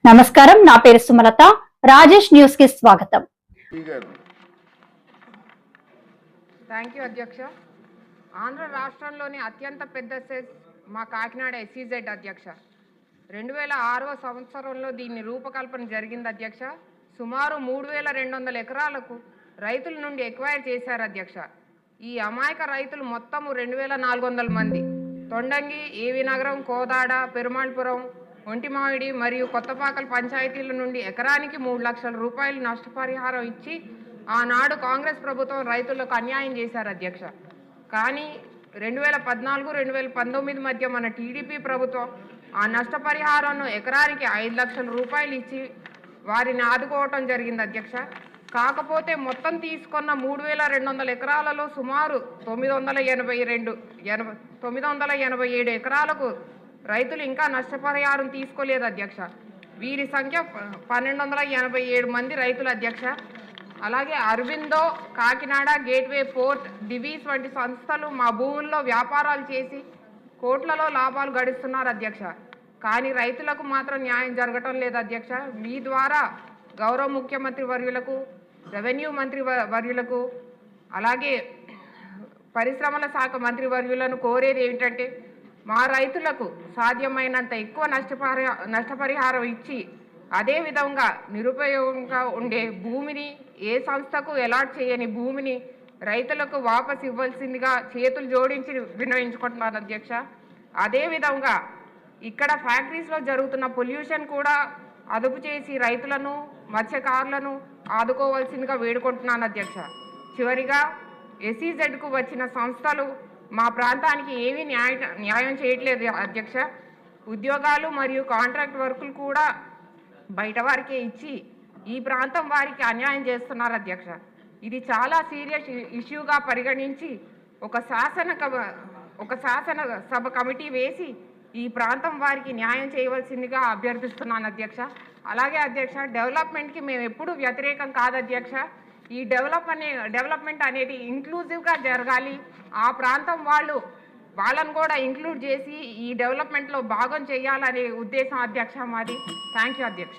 నమస్కారం, నా పేరు సుమలత. రాజేష్ న్యూస్ కి స్వాగతం. థ్యాంక్ యూ అధ్యక్ష. ఆంధ్ర రాష్ట్రంలోని అత్యంత పెద్ద సెస్ మా కాకినాడ ఎస్సీజెడ్ అధ్యక్ష. 2006వ సంవత్సరంలో దీన్ని రూపకల్పన జరిగింది అధ్యక్ష. సుమారు 3200 ఎకరాలకు రైతుల నుండి ఎక్వైర్ చేశారు అధ్యక్ష. ఈ అమాయక రైతులు మొత్తము 2400 మంది. తొండంగి, ఏవి నగరం, కోదాడ, పెరుమాళ్పురం, ఒంటిమామిడి మరియు కొత్తపాకల పంచాయతీల నుండి ఎకరానికి 3 లక్షల రూపాయలు నష్టపరిహారం ఇచ్చి ఆనాడు కాంగ్రెస్ ప్రభుత్వం రైతులకు అన్యాయం చేశారు అధ్యక్ష. కానీ 2014-2019 మధ్య మన టీడీపీ ప్రభుత్వం ఆ నష్టపరిహారాన్ని ఎకరానికి 5 లక్షల రూపాయలు ఇచ్చి వారిని ఆదుకోవటం జరిగింది అధ్యక్ష. కాకపోతే మొత్తం తీసుకున్న 3200 ఎకరాలలో సుమారు 987 ఎకరాలకు రైతులు ఇంకా నష్టపరిహారం తీసుకోలేదు అధ్యక్ష. వీరి సంఖ్య 1287 మంది రైతులు అధ్యక్ష. అలాగే అరవిందో, కాకినాడ, గేట్వే పోర్ట్, డివీస్ వంటి సంస్థలు మా భూముల్లో వ్యాపారాలు చేసి కోట్లలో లాభాలు గడిస్తున్నారు అధ్యక్ష. కానీ రైతులకు మాత్రం న్యాయం జరగటం లేదు అధ్యక్ష. మీ ద్వారా గౌరవ ముఖ్యమంత్రి వర్యులకు, రెవెన్యూ మంత్రి వర్యులకు, అలాగే పరిశ్రమల శాఖ మంత్రి వర్యులను కోరేది ఏమిటంటే, మా రైతులకు సాధ్యమైనంత ఎక్కువ నష్టపరిహారం ఇచ్చి అదేవిధంగా నిరుపయోగంగా ఉండే భూమిని, ఏ సంస్థకు అలాట్ చేయని భూమిని రైతులకు వాపసు ఇవ్వాల్సిందిగా చేతులు జోడించి విన్నవించుకుంటున్నారు అధ్యక్ష. అదేవిధంగా ఇక్కడ ఫ్యాక్టరీస్లో జరుగుతున్న పొల్యూషన్ కూడా అదుపు చేసి రైతులను, మత్స్యకారులను ఆదుకోవాల్సిందిగా వేడుకుంటున్నాను అధ్యక్ష. చివరిగా ఎస్సీజెడ్కు వచ్చిన సంస్థలు మా ప్రాంతానికి ఏమీ న్యాయం చేయట్లేదు అధ్యక్ష. ఉద్యోగాలు మరియు కాంట్రాక్ట్ వర్కులు కూడా బయట వారికే ఇచ్చి ఈ ప్రాంతం వారికి అన్యాయం చేస్తున్నారు అధ్యక్ష. ఇది చాలా సీరియస్ ఇష్యూగా పరిగణించి ఒక శాసనసభ కమిటీ వేసి ఈ ప్రాంతం వారికి న్యాయం చేయవలసిందిగా అభ్యర్థిస్తున్నాను అధ్యక్ష. అలాగే అధ్యక్ష, డెవలప్మెంట్కి మేము ఎప్పుడూ వ్యతిరేకం కాదు అధ్యక్ష. ఈ డెవలప్మెంట్ అనేది ఇంక్లూజివ్గా జరగాలి. ఆ ప్రాంతం వాళ్ళను కూడా ఇంక్లూడ్ చేసి ఈ డెవలప్మెంట్లో భాగం చేయాలనే ఉద్దేశం అధ్యక్ష మాది. థ్యాంక్ యూ అధ్యక్ష.